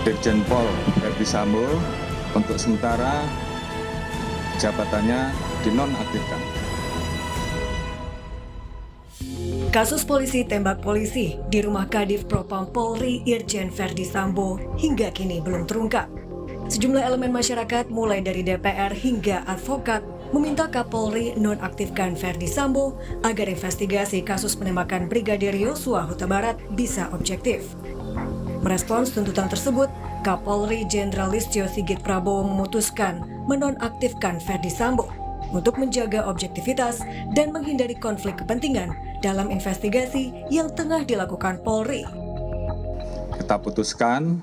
Irjen Pol Verdi Sambo untuk sementara jabatannya dinonaktifkan. Kasus polisi tembak polisi di rumah Kadif Propam Polri Irjen Verdi Sambo hingga kini belum terungkap. Sejumlah elemen masyarakat mulai dari DPR hingga advokat meminta Kapolri nonaktifkan Verdi Sambo agar investigasi kasus penembakan Brigadir Yosua Huta Barat bisa objektif. Merespons tuntutan tersebut, Kapolri Jenderal Listio Sigit Prabowo memutuskan menonaktifkan Verdi Sambo untuk menjaga objektivitas dan menghindari konflik kepentingan dalam investigasi yang tengah dilakukan Polri. Kita putuskan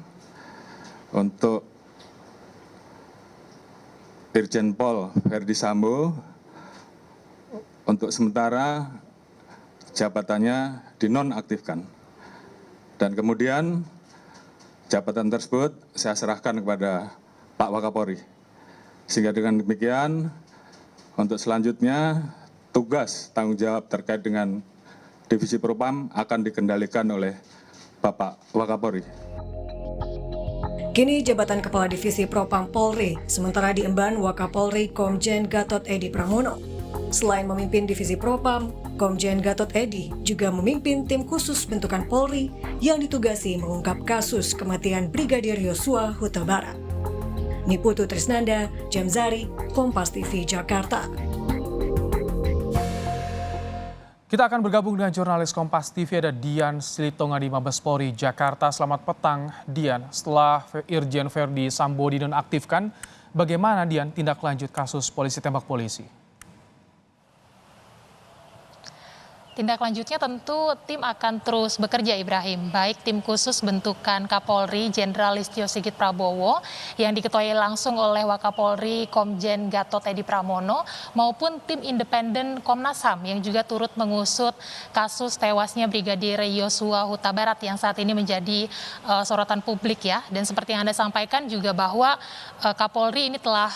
untuk Irjen Pol Verdi Sambo untuk sementara jabatannya dinonaktifkan. Dan kemudian jabatan tersebut saya serahkan kepada Pak Wakapolri. Sehingga dengan demikian, untuk selanjutnya tugas tanggung jawab terkait dengan Divisi Propam akan dikendalikan oleh Bapak Wakapolri. Kini jabatan Kepala Divisi Propam Polri sementara diemban Wakapolri Komjen Gatot Edi Pramono. Selain memimpin Divisi Propam, Komjen Gatot Edi juga memimpin tim khusus bentukan Polri yang ditugasi mengungkap kasus kematian Brigadir Yosua Huta Barat. Niputu Trisnanda, Jamzari, Kompas TV Jakarta. Kita akan bergabung dengan jurnalis Kompas TV ada Dian Silitonga di Mabes Polri Jakarta. Selamat petang, Dian. Setelah Irjen Verdi Sambo dinonaktifkan, bagaimana Dian tindak lanjut kasus polisi tembak polisi? Tindak lanjutnya tentu tim akan terus bekerja, Ibrahim. Baik tim khusus bentukan Kapolri Jenderal Listio Sigit Prabowo yang diketuai langsung oleh Wakapolri Komjen Gatot Edi Pramono maupun tim independen Komnas HAM yang juga turut mengusut kasus tewasnya Brigadir Yosua Huta Barat yang saat ini menjadi sorotan publik ya. Dan seperti yang Anda sampaikan juga bahwa Kapolri ini telah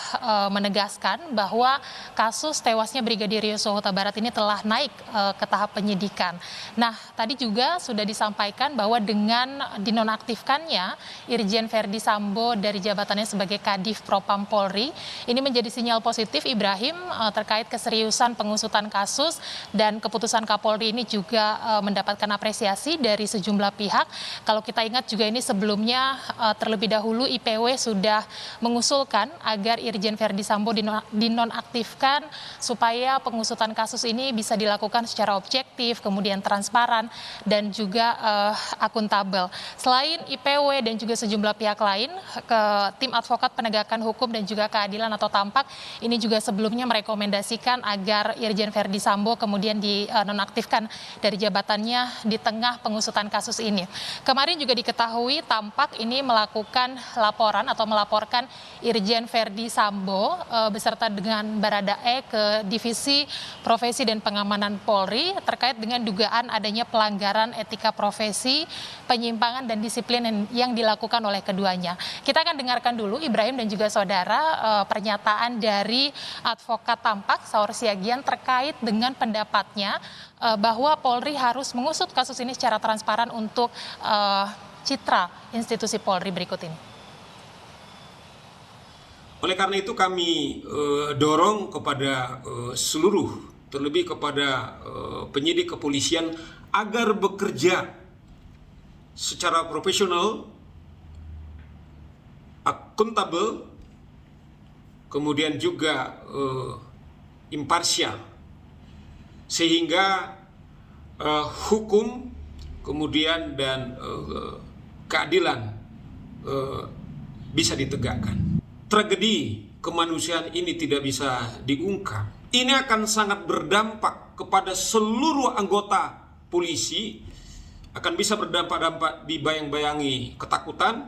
menegaskan bahwa kasus tewasnya Brigadir Yosua Huta Barat ini telah naik ke tahap penyidikan. Nah, tadi juga sudah disampaikan bahwa dengan dinonaktifkannya Irjen Verdi Sambo dari jabatannya sebagai Kadif Propam Polri, ini menjadi sinyal positif, Ibrahim, terkait keseriusan pengusutan kasus dan keputusan Kapolri ini juga mendapatkan apresiasi dari sejumlah pihak. Kalau kita ingat juga ini sebelumnya terlebih dahulu IPW sudah mengusulkan agar Irjen Verdi Sambo dinonaktifkan supaya pengusutan kasus ini bisa dilakukan secara objektif, kemudian transparan dan juga akuntabel. Selain IPW dan juga sejumlah pihak lain, ke tim advokat penegakan hukum dan juga keadilan atau TAMPAK ini juga sebelumnya merekomendasikan agar Irjen Verdi Sambo kemudian dinonaktifkan dari jabatannya di tengah pengusutan kasus ini. Kemarin juga diketahui TAMPAK ini melakukan laporan atau melaporkan Irjen Verdi Sambo beserta dengan Baradae ke Divisi Profesi dan Pengamanan Polri terkait dengan dugaan adanya pelanggaran etika profesi, penyimpangan dan disiplin yang dilakukan oleh keduanya. Kita akan dengarkan dulu Ibrahim dan juga saudara pernyataan dari advokat TAMPAK Saur Siagian terkait dengan pendapatnya bahwa Polri harus mengusut kasus ini secara transparan untuk citra institusi Polri berikut ini. Oleh karena itu kami dorong kepada seluruh, terlebih kepada penyidik kepolisian agar bekerja secara profesional, akuntabel, kemudian juga imparsial, sehingga hukum kemudian dan keadilan bisa ditegakkan. Tragedi kemanusiaan ini tidak bisa diungkap. Ini akan sangat berdampak kepada seluruh anggota polisi, akan bisa berdampak dibayang-bayangi ketakutan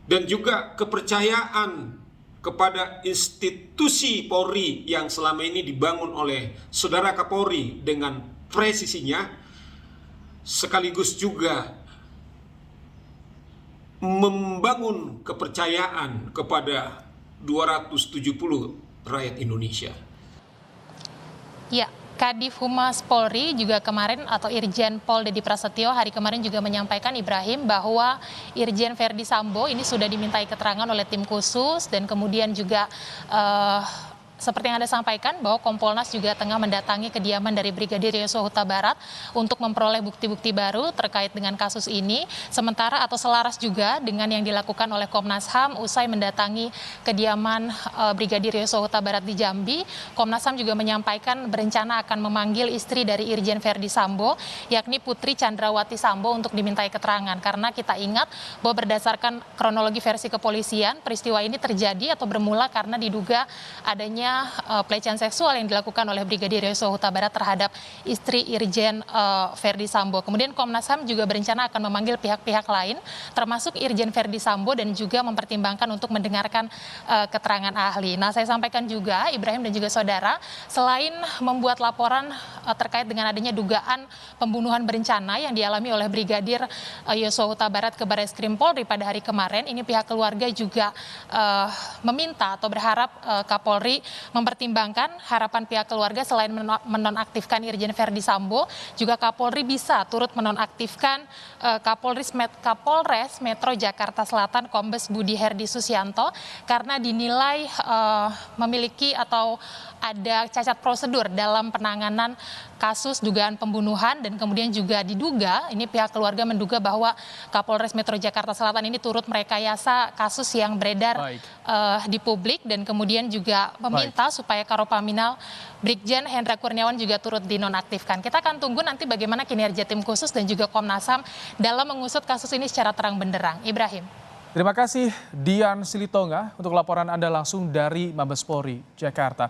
dan juga kepercayaan kepada institusi Polri yang selama ini dibangun oleh Saudara Kapolri dengan presisinya, sekaligus juga membangun kepercayaan kepada 270 rakyat Indonesia. Ya, Kadif Humas Polri juga kemarin atau Irjen Pol Dedi Prasetyo hari kemarin juga menyampaikan Ibrahim bahwa Irjen Verdi Sambo ini sudah dimintai keterangan oleh tim khusus dan kemudian juga seperti yang Anda sampaikan bahwa Kompolnas juga tengah mendatangi kediaman dari Brigadir Yosua Huta Barat untuk memperoleh bukti-bukti baru terkait dengan kasus ini. Sementara atau selaras juga dengan yang dilakukan oleh Komnas HAM usai mendatangi kediaman Brigadir Yosua Huta Barat di Jambi. Komnas HAM juga menyampaikan berencana akan memanggil istri dari Irjen Verdi Sambo, yakni Putri Chandrawati Sambo untuk dimintai keterangan. Karena kita ingat bahwa berdasarkan kronologi versi kepolisian, peristiwa ini terjadi atau bermula karena diduga adanya pelecehan seksual yang dilakukan oleh Brigadir Yosua Huta Barat terhadap istri Irjen Verdi Sambo. Kemudian Komnas HAM juga berencana akan memanggil pihak-pihak lain, termasuk Irjen Verdi Sambo dan juga mempertimbangkan untuk mendengarkan keterangan ahli. Nah, saya sampaikan juga Ibrahim dan juga saudara, selain membuat laporan terkait dengan adanya dugaan pembunuhan berencana yang dialami oleh Brigadir Yosua Huta Barat ke Barreskrim Polri pada hari kemarin, ini pihak keluarga juga meminta atau berharap Kapolri mempertimbangkan harapan pihak keluarga selain menonaktifkan Irjen Verdi Sambo, juga Kapolri bisa turut menonaktifkan Kapolres Metro Jakarta Selatan Kombes Budi Herdi Susianto karena dinilai memiliki atau ada cacat prosedur dalam penanganan kasus dugaan pembunuhan dan kemudian juga diduga, ini pihak keluarga menduga bahwa Kapolres Metro Jakarta Selatan ini turut merekayasa kasus yang beredar di publik dan kemudian juga meminta supaya Karopaminal Brigjen Hendra Kurniawan juga turut dinonaktifkan. Kita akan tunggu nanti bagaimana kinerja tim khusus dan juga Komnas HAM dalam mengusut kasus ini secara terang benderang. Ibrahim. Terima kasih Dian Silitonga untuk laporan Anda langsung dari Mabes Polri, Jakarta.